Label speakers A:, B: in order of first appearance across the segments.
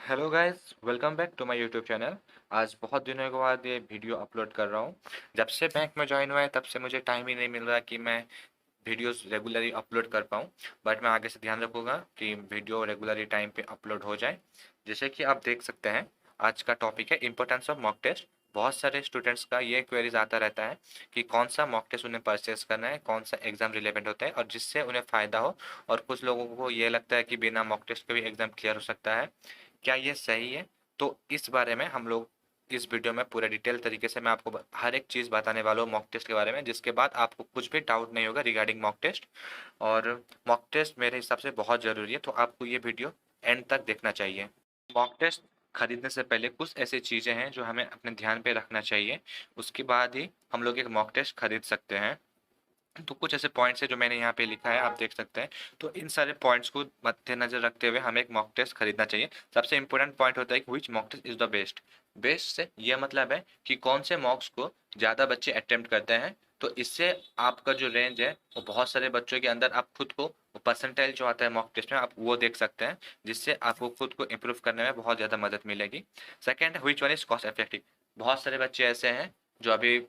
A: Hello guys, welcome back to my YouTube channel. आज बहुत दिनों के बाद ये वीडियो अपलोड कर रहा हूँ। जब से बैंक में ज्वाइन हुआ है तब से मुझे टाइम ही नहीं मिल रहा कि मैं वीडियोस रेगुलरली अपलोड कर पाऊँ। बट मैं आगे से ध्यान रखूँगा कि वीडियो रेगुलरली टाइम पे अपलोड हो जाए। जैसे कि आप देख सकते हैं, आज का टॉपिक है इम्पोर्टेंस ऑफ मॉक टेस्ट। बहुत सारे स्टूडेंट्स का ये क्वेरीज आता रहता है कि कौन सा मॉक टेस्ट उन्हें परचेस करना है, कौन सा एग्जाम रिलेवेंट होता है और जिससे उन्हें फ़ायदा हो। और कुछ लोगों को ये लगता है कि बिना मॉक टेस्ट के भी एग्जाम क्लियर हो सकता है। क्या ये सही है? तो इस बारे में हम लोग इस वीडियो में पूरे डिटेल तरीके से मैं आपको हर एक चीज़ बताने वाला हूँ मॉक टेस्ट के बारे में, जिसके बाद आपको कुछ भी डाउट नहीं होगा रिगार्डिंग मॉक टेस्ट। और मॉक टेस्ट मेरे हिसाब से बहुत ज़रूरी है, तो आपको ये वीडियो एंड तक देखना चाहिए। मॉक टेस्ट खरीदने से पहले कुछ ऐसी चीज़ें हैं जो हमें अपने ध्यान पे रखना चाहिए, उसके बाद ही हम लोग एक मॉक टेस्ट खरीद सकते हैं। तो कुछ ऐसे पॉइंट्स है जो मैंने यहाँ पे लिखा है, आप देख सकते हैं। तो इन सारे पॉइंट्स को मद्देनजर रखते हुए हमें एक मॉक टेस्ट खरीदना चाहिए। सबसे इंपॉर्टेंट पॉइंट होता है कि which mock test is the best. Best से यह मतलब है कि कौन से मॉक्स को ज़्यादा बच्चे अटेम्प्ट करते हैं। तो इससे आपका जो रेंज है वो बहुत सारे बच्चों के अंदर आप खुद को परसेंटाइल जो आता है मॉक टेस्ट में आप वो देख सकते हैं, जिससे आपको खुद को इम्प्रूव करने में बहुत ज़्यादा मदद मिलेगी। Second, which one is cost effective. बहुत सारे बच्चे ऐसे हैं जो अभी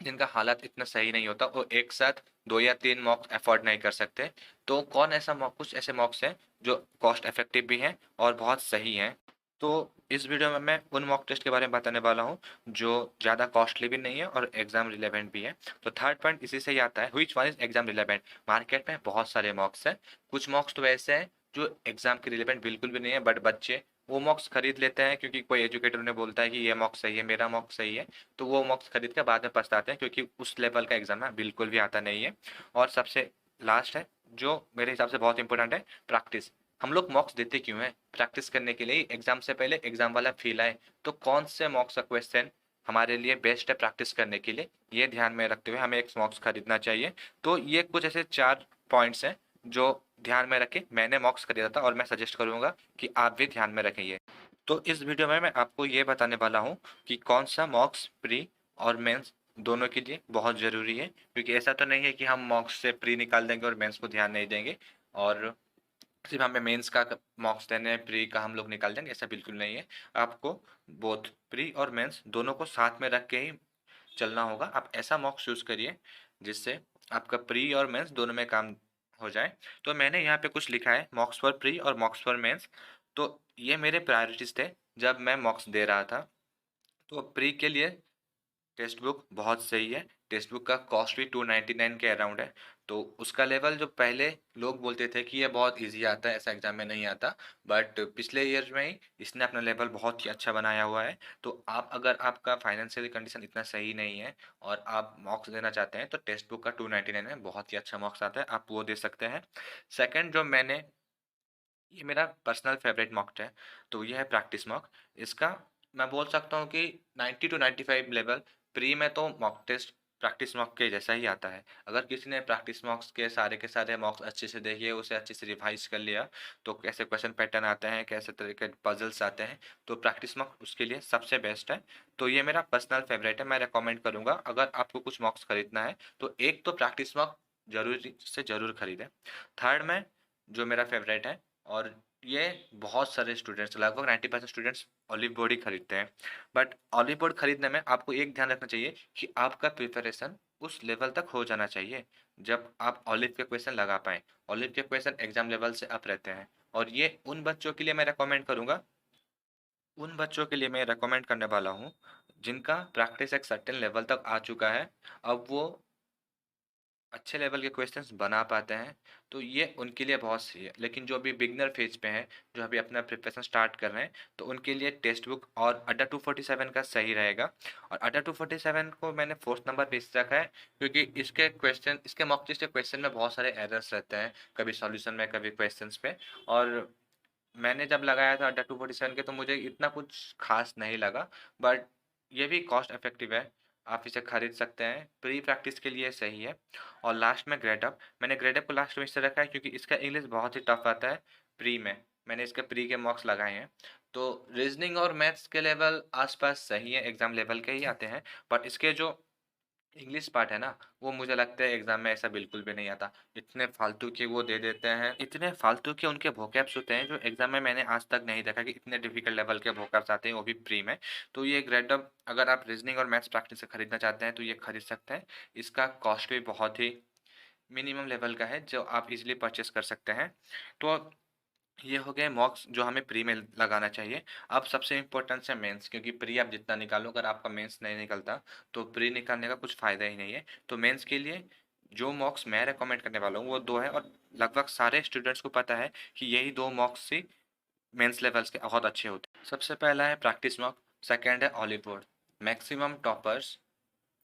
A: जिनका हालात इतना सही नहीं होता, वो एक साथ 2 या 3 मॉक्स अफोर्ड नहीं कर सकते। तो कौन ऐसा मॉक कुछ ऐसे मॉक्स हैं जो कॉस्ट इफेक्टिव भी हैं और बहुत सही हैं। तो इस वीडियो में मैं उन मॉक टेस्ट के बारे में बताने वाला हूँ जो ज़्यादा कॉस्टली भी नहीं है और एग्जाम रिलेवेंट भी है। तो थर्ड पॉइंट इसी से ही आता है, which one is exam relevant. Market में बहुत सारे मॉक्स हैं, कुछ मॉक्स तो ऐसे हैं जो एग्जाम के रिलेवेंट बिल्कुल भी नहीं है, बट बच्चे वो मॉक्स खरीद लेते हैं क्योंकि कोई एजुकेटर उन्हें बोलता है कि ये मॉक्स सही है, मेरा मॉक्स सही है। तो वो मॉक्स खरीद के बाद में पछताते हैं क्योंकि उस लेवल का एग्जाम है बिल्कुल भी आता नहीं है। और सबसे लास्ट है जो मेरे हिसाब से बहुत इंपॉर्टेंट है, प्रैक्टिस। हम लोग मॉक्स देते क्यों हैं? प्रैक्टिस करने के लिए। एग्जाम से पहले एग्जाम वाला फील आए। तो कौन से मॉक्स का क्वेश्चन हमारे लिए बेस्ट है प्रैक्टिस करने के लिए, ये ध्यान में रखते हुए हमें एक मॉक्स खरीदना चाहिए। तो ये कुछ ऐसे 4 पॉइंट्स हैं जो ध्यान में रखे मैंने मॉक्स खरीदा था और मैं सजेस्ट करूंगा कि आप भी ध्यान में रखेंगे। तो इस वीडियो में मैं आपको ये बताने वाला हूँ कि कौन सा मॉक्स प्री और मेंस दोनों के लिए बहुत ज़रूरी है, क्योंकि ऐसा तो नहीं है कि हम मॉक्स से प्री निकाल देंगे और मेंस को ध्यान नहीं देंगे और सिर्फ हमें मेंस का मॉक्स देने हैं, प्री का हम लोग निकाल देंगे, ऐसा बिल्कुल नहीं है। आपको बोथ प्री और मेंस दोनों को साथ में रख के ही चलना होगा। आप ऐसा मॉक्स चूज़ करिए जिससे आपका प्री और मेंस दोनों में काम हो जाए। तो मैंने यहाँ पे कुछ लिखा है मॉक्स फॉर प्री और मॉक्स फॉर मेंस। तो ये मेरे प्रायोरिटीज़ थे जब मैं मॉक्स दे रहा था। तो प्री के लिए टेक्स्ट बुक बहुत सही है। टेक्स्ट बुक का कॉस्ट भी 299 के अराउंड है। तो उसका लेवल जो पहले लोग बोलते थे कि ये बहुत इजी आता है, ऐसा एग्जाम में नहीं आता, बट पिछले ईयर में ही इसने अपना लेवल बहुत ही अच्छा बनाया हुआ है। तो आप अगर आपका फाइनेंशियल कंडीशन इतना सही नहीं है और आप मॉक्स देना चाहते हैं तो टेक्स्ट बुक का 299 है, बहुत ही अच्छा मॉक्स आता है, आप वो दे सकते हैं। सेकेंड जो मैंने, ये मेरा पर्सनल फेवरेट मॉक है, तो ये है प्रैक्टिस मॉक। इसका मैं बोल सकता हूँ कि 90 टू 95 लेवल प्री में तो मॉक टेस्ट प्रैक्टिस मॉक के जैसा ही आता है। अगर किसी ने प्रैक्टिस मॉक्स के सारे मॉक्स अच्छे से देखे, उसे अच्छे से रिवाइज कर लिया, तो कैसे क्वेश्चन पैटर्न आते हैं, कैसे तरह के पजल्स आते हैं, तो प्रैक्टिस मॉक उसके लिए सबसे बेस्ट है। तो ये मेरा पर्सनल फेवरेट है, मैं रिकमेंड करूँगा अगर आपको कुछ मॉक्स खरीदना है तो एक तो प्रैक्टिस मॉक जरूर से ज़रूर खरीदें। थर्ड में जो मेरा फेवरेट है, और ये बहुत सारे स्टूडेंट्स लगभग 90% स्टूडेंट्स ऑलिव बोर्ड ही खरीदते हैं। बट ऑलिव बोर्ड खरीदने में आपको एक ध्यान रखना चाहिए कि आपका प्रिपरेशन उस लेवल तक हो जाना चाहिए जब आप ऑलिव के क्वेश्चन लगा पाएँ। ऑलिव के क्वेश्चन एग्जाम लेवल से अप रहते हैं और ये उन बच्चों के लिए मैं रेकमेंड करूँगा, उन बच्चों के लिए मैं रेकमेंड करने वाला हूँ जिनका प्रैक्टिस एक सर्टेन लेवल तक आ चुका है। अब वो अच्छे लेवल के क्वेश्चंस बना पाते हैं, तो ये उनके लिए बहुत सही है। लेकिन जो अभी बिगिनर फेज पे हैं, जो अभी अपना प्रिपरेशन स्टार्ट कर रहे हैं, तो उनके लिए टेक्स्ट बुक और अड्डा 247 का सही रहेगा। और अड्डा 247 को मैंने फोर्थ नंबर पे इस रखा है क्योंकि इसके मॉक टेस्ट के क्वेश्चन में बहुत सारे एरर्स रहते हैं, कभी सॉल्यूशन में कभी क्वेश्चंस पे। और मैंने जब लगाया था अड्डा 247 के तो मुझे इतना कुछ खास नहीं लगा, बट ये भी कॉस्ट इफेक्टिव है, आप इसे खरीद सकते हैं, प्री प्रैक्टिस के लिए सही है। और लास्ट में ग्रेडअप, मैंने ग्रेडअप को लास्ट में इससे रखा है क्योंकि इसका इंग्लिश बहुत ही टफ आता है प्री में। मैंने इसके प्री के मार्क्स लगाए हैं। तो रीजनिंग और मैथ्स के लेवल आसपास सही है, एग्जाम लेवल के ही आते हैं, बट इसके जो इंग्लिश पार्ट है ना, वो मुझे लगता है एग्ज़ाम में ऐसा बिल्कुल भी नहीं आता। इतने फालतू के वो दे देते हैं, इतने फालतू के उनके वोकैब्स होते हैं जो एग्ज़ाम में मैंने आज तक नहीं देखा कि इतने डिफ़िकल्ट लेवल के वोकैब्स आते हैं, वो भी प्री में। तो ये एक रैंडम, अगर आप रीज़निंग और मैथ्स प्रैक्टिस से खरीदना चाहते हैं तो ये खरीद सकते हैं। इसका कॉस्ट भी बहुत ही मिनिमम लेवल का है जो आप ईज़िली परचेज़ कर सकते हैं। तो ये हो गए मॉक्स जो हमें प्री में लगाना चाहिए। अब सबसे इम्पोर्टेंट है मेंस, क्योंकि प्री आप जितना निकालो, अगर आपका मेंस नहीं निकलता तो प्री निकालने का कुछ फ़ायदा ही नहीं है। तो मेंस के लिए जो मॉक्स मैं रिकमेंड करने वाला हूँ वो 2 है, और लगभग सारे स्टूडेंट्स को पता है कि यही 2 मॉक्स ही मेंस लेवल्स के बहुत अच्छे होते हैं। सबसे पहला है प्रैक्टिस मॉक, सेकंड है ऑलिव बोर्ड। मैक्सिमम टॉपर्स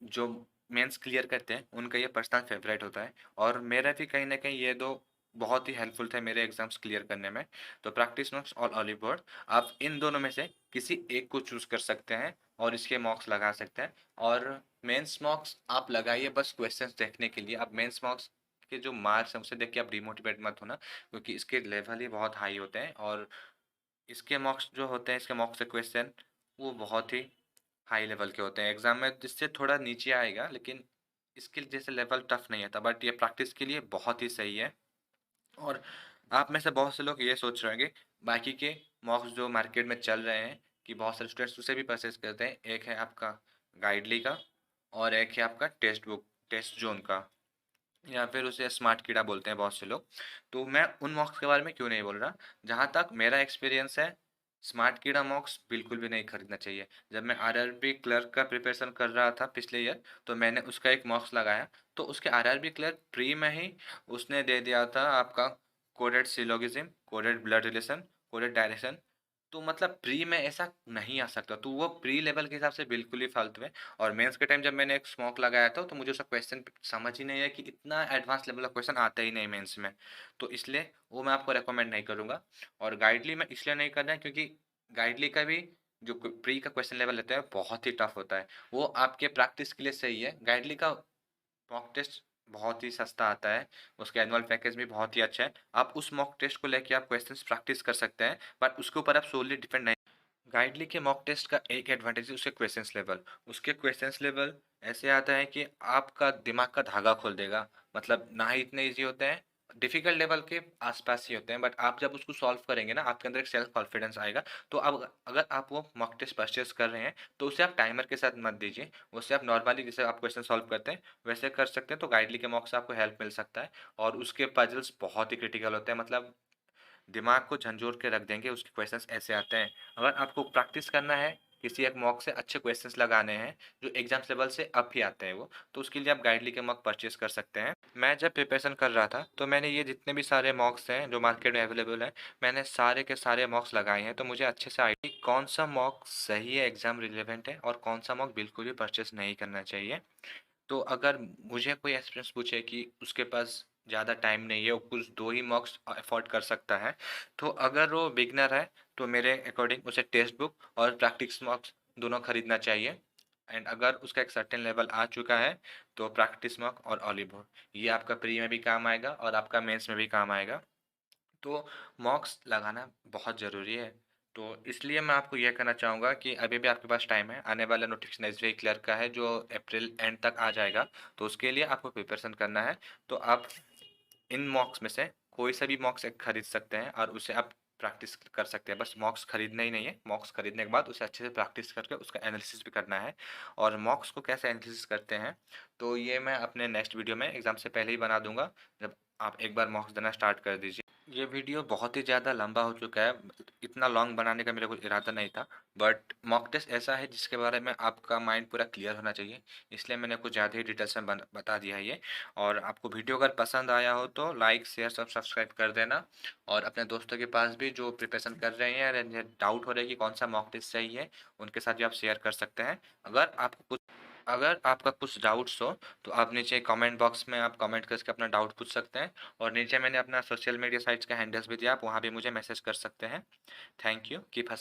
A: जो मेंस क्लियर करते हैं उनका ये पर्सनल फेवरेट होता है, और मेरा भी कहीं न कहीं ये 2 बहुत ही हेल्पफुल थे मेरे एग्ज़ाम्स क्लियर करने में। तो प्रैक्टिस नोट्स और ऑलिव बोर्ड, आप इन दोनों में से किसी एक को चूज़ कर सकते हैं और इसके मॉक्स लगा सकते हैं। और मेंस मॉक्स आप लगाइए बस क्वेश्चंस देखने के लिए। आप मेंस मॉक्स के जो मार्क्स हैं उसे देख के आप डिमोटिवेट मत होना, क्योंकि इसके लेवल ही बहुत हाई होते हैं, और इसके मॉक्स जो होते हैं, इसके मॉक से क्वेश्चन वो बहुत ही हाई लेवल के होते हैं। एग्ज़ाम में इससे थोड़ा नीचे आएगा, लेकिन इसके जैसे लेवल टफ नहीं आता, बट ये प्रैक्टिस के लिए बहुत ही सही है। और आप में से बहुत से लोग ये सोच रहे होंगे बाकी के मॉक्स जो मार्केट में चल रहे हैं कि बहुत सारे स्टूडेंट्स उसे भी परचेज करते हैं। एक है आपका गाइडली का, और एक है आपका टेस्ट बुक, टेस्ट जोन का, या फिर उसे स्मार्ट कीड़ा बोलते हैं बहुत से लोग। तो मैं उन मॉक्स के बारे में क्यों नहीं बोल रहा, जहाँ तक मेरा एक्सपीरियंस है, स्मार्ट कीड़ा मॉक्स बिल्कुल भी नहीं खरीदना चाहिए। जब मैं आरआरबी क्लर्क का प्रिपरेशन कर रहा था पिछले ईयर, तो मैंने उसका एक मॉक्स लगाया, तो उसके आरआरबी क्लर्क प्री में ही उसने दे दिया था आपका coded syllogism, coded blood relation, coded direction. तो मतलब प्री में ऐसा नहीं आ सकता, तो वो प्री लेवल के हिसाब से बिल्कुल ही फालतू है। और मेंस के टाइम जब मैंने एक स्मॉक लगाया था तो मुझे उसका क्वेश्चन समझ ही नहीं है कि इतना एडवांस लेवल का क्वेश्चन आता ही नहीं मेंस में। तो इसलिए वो मैं आपको रेकमेंड नहीं करूँगा। और गाइडली में इसलिए नहीं करना है क्योंकि गाइडली का भी जो प्री का क्वेश्चन लेवल लेते हैं बहुत ही टफ होता है। वो आपके प्रैक्टिस के लिए सही है। गाइडली का मॉक टेस्ट बहुत ही सस्ता आता है, उसका एनुअल पैकेज भी बहुत ही अच्छा है। आप उस मॉक टेस्ट को लेके आप क्वेश्चंस प्रैक्टिस कर सकते हैं, बट उसके ऊपर आप सोली डिपेंड नहीं। गाइडली के मॉक टेस्ट का एक एडवांटेज है उसके क्वेश्चंस लेवल। उसके क्वेश्चंस लेवल ऐसे आता है कि आपका दिमाग का धागा खोल देगा। मतलब ना ही इतने ईजी होते हैं, डिफिकल्ट लेवल के आसपास ही होते हैं, बट आप जब उसको सॉल्व करेंगे ना आपके अंदर एक सेल्फ कॉन्फिडेंस आएगा। तो अब अगर आप वो मॉक टेस्ट परचेज कर रहे हैं तो उसे आप टाइमर के साथ मत दीजिए, उसे आप नॉर्मली जैसे आप क्वेश्चन सॉल्व करते हैं वैसे कर सकते हैं। तो गाइडली के मॉक से आपको हेल्प मिल सकता है, और उसके पजल्स बहुत ही क्रिटिकल होते हैं, मतलब दिमाग को झंझोर के रख देंगे। उसके क्वेश्चंस ऐसे आते हैं। अगर आपको प्रैक्टिस करना है, किसी एक मॉक से अच्छे क्वेश्चंस लगाने हैं जो एग्जाम्स लेवल से अप ही आते हैं वो, तो उसके लिए आप गाइडली के मॉक परचेज कर सकते हैं। मैं जब प्रिपरेशन कर रहा था तो मैंने ये जितने भी सारे मॉक्स हैं जो मार्केट में अवेलेबल हैं, मैंने सारे के सारे मॉक्स लगाए हैं। तो मुझे अच्छे से आइडिया कौन सा मॉक सही है, एग्जाम रिलेवेंट है, और कौन सा मॉक बिल्कुल भी परचेज नहीं करना चाहिए। तो अगर मुझे कोई एस्पिरेंट्स पूछे कि उसके पास ज़्यादा टाइम नहीं है, वो कुछ 2 ही मार्क्स अफ़ोर्ड कर सकता है, तो अगर वो बिगिनर है, तो मेरे अकॉर्डिंग उसे टेक्स्ट बुक और प्रैक्टिस मार्क्स दोनों खरीदना चाहिए। एंड अगर उसका एक सर्टेन लेवल आ चुका है, तो प्रैक्टिस मार्क और ऑलिवर, ये आपका प्री में भी काम आएगा और आपका मेंस में भी काम आएगा। तो मॉक्स लगाना बहुत ज़रूरी है। तो इसलिए मैं आपको ये कहना चाहूँगा कि अभी भी आपके पास टाइम है। आने वाला नोटिफ़िकेशन एसबीआई क्लर्क का है जो अप्रैल एंड तक आ जाएगा, तो उसके लिए आपको प्रिपरेशन करना है। तो आप इन मॉक्स में से कोई सा भी मॉक्स एक खरीद सकते हैं और उसे आप प्रैक्टिस कर सकते हैं। बस मॉक्स खरीदना ही नहीं है, मॉक्स खरीदने के बाद उसे अच्छे से प्रैक्टिस करके उसका एनालिसिस भी करना है। और मॉक्स को कैसे एनालिसिस करते हैं, तो ये मैं अपने नेक्स्ट वीडियो में एग्ज़ाम से पहले ही बना दूँगा, जब आप एक बार मॉक्स देना स्टार्ट कर दीजिए। ये वीडियो बहुत ही ज़्यादा लंबा हो चुका है, इतना लॉन्ग बनाने का मेरा कोई इरादा नहीं था, बट मॉक टेस्ट ऐसा है जिसके बारे में आपका माइंड पूरा क्लियर होना चाहिए, इसलिए मैंने कुछ ज़्यादा ही डिटेल्स में बता दिया है ये। और आपको वीडियो अगर पसंद आया हो तो लाइक, शेयर, सब सब्सक्राइब कर देना, और अपने दोस्तों के पास भी जो प्रिपरेशन कर रहे हैं या डाउट हो रहा है कि कौन सा मॉक टेस्ट सही है, उनके साथ भी आप शेयर कर सकते हैं। अगर आपका कुछ डाउट्स हो तो आप नीचे कमेंट बॉक्स में आप कमेंट करके अपना डाउट पूछ सकते हैं, और नीचे मैंने अपना सोशल मीडिया साइट्स का हैंडल्स भी दिया, आप वहाँ भी मुझे मैसेज कर सकते हैं। Thank you, keep